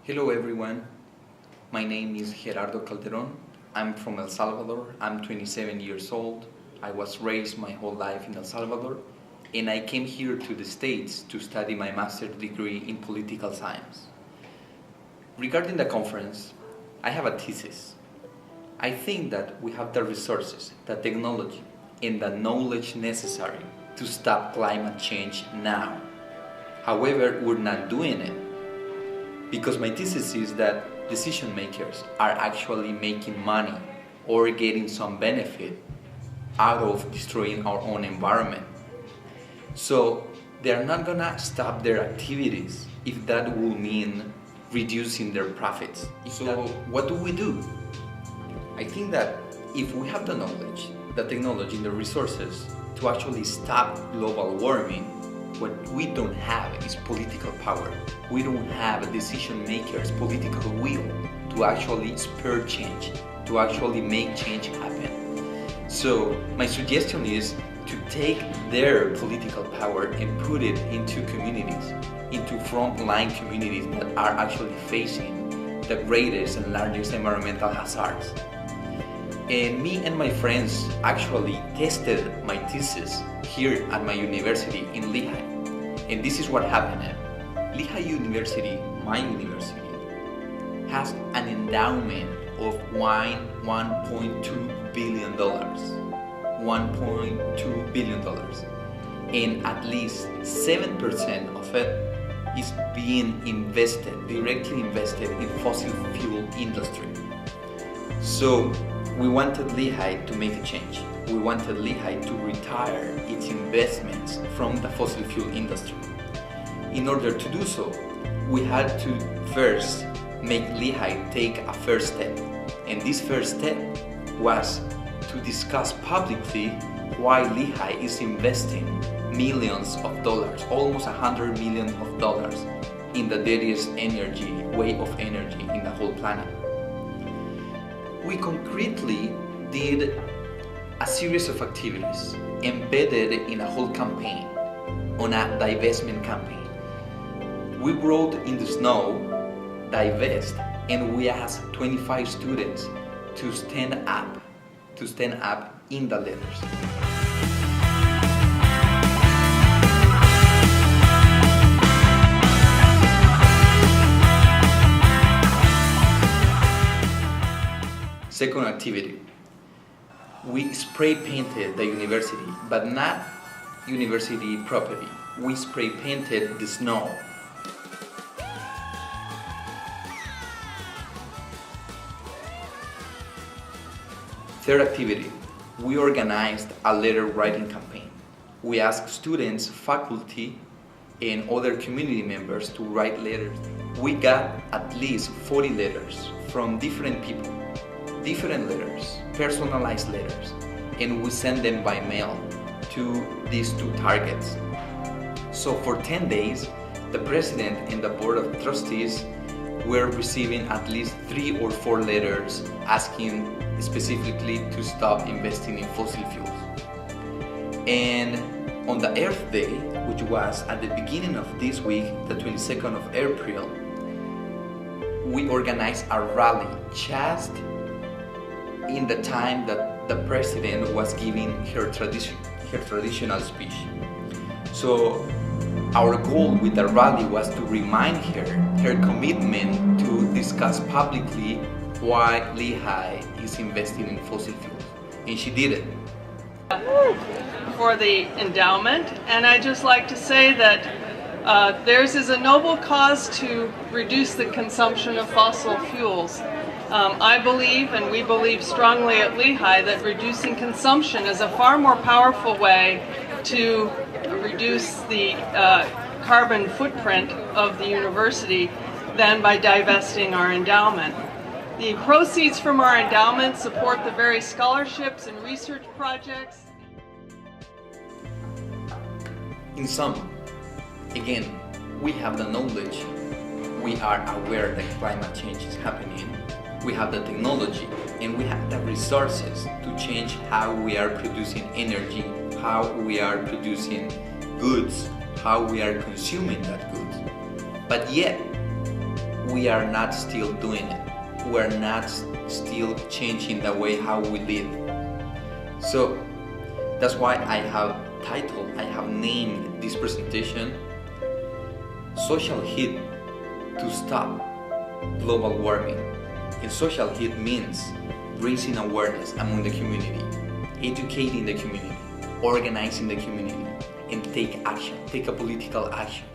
Hello everyone, my name is Gerardo Calderon. I'm from El Salvador. I'm 27 years old. I was raised my whole life in El Salvador, and I came here to the States to study my master's degree in political science. Regarding the conference, I have a thesis. I think that we have the resources, the technology, and the knowledge necessary to stop climate change now. However, we're not doing it. Because my thesis is that decision makers are actually making money or getting some benefit out of destroying our own environment. So they're not gonna stop their activities if that will mean reducing their profits. So what do? I think that if we have the knowledge, the technology, and the resources to actually stop global warming, what we don't have is political power. We don't have decision makers' political will to actually spur change, to actually make change happen. So my suggestion is to take their political power and put it into communities, into frontline communities that are actually facing the greatest and largest environmental hazards. And me and my friends actually tested my thesis here at my university in Lehigh. And this is what happened. Lehigh University, my university, has an endowment of $1.2 billion. $1.2 billion. And at least 7% of it is being invested, directly invested in fossil fuel industry. So we wanted Lehigh to make a change. We wanted Lehigh to retire its investments from the fossil fuel industry. In order to do so, we had to first make Lehigh take a first step. And this first step was to discuss publicly why Lehigh is investing millions of dollars, almost $100 million in the dirtiest energy, way of energy in the whole planet. We concretely did a series of activities embedded in a whole campaign, on a divestment campaign. We wrote in the snow, divest, and we asked 25 students to stand up in the letters. Second activity, we spray painted the university, but not university property. We spray painted the snow. Third activity, we organized a letter writing campaign. We asked students, faculty, and other community members to write letters. We got at least 40 letters from different people, different letters, personalized letters, and we sent them by mail to these two targets. So for 10 days, the president and the board of trustees were receiving at least 3 or 4 letters asking specifically to stop investing in fossil fuels. And on the Earth Day, which was at the beginning of this week, the 22nd of April, we organized a rally just in the time that the president was giving her traditional speech. So our goal with the rally was to remind her commitment to discuss publicly why Lehigh is investing in fossil fuels, and she did it. For the endowment, and I'd just like to say that theirs is a noble cause to reduce the consumption of fossil fuels. I believe, and we believe strongly at Lehigh, that reducing consumption is a far more powerful way to reduce the carbon footprint of the university than by divesting our endowment. The proceeds from our endowment support the various scholarships and research projects. In sum, again, we have the knowledge, we are aware that climate change is happening, we have the technology, and we have the resources to change how we are producing energy, how we are producing goods, how we are consuming that goods. But yet, we are not still doing it. We're not still changing the way how we live. So that's why I have named this presentation Social Heat to Stop Global Warming. And social heat means raising awareness among the community, educating the community, organizing the community, and take action, take a political action.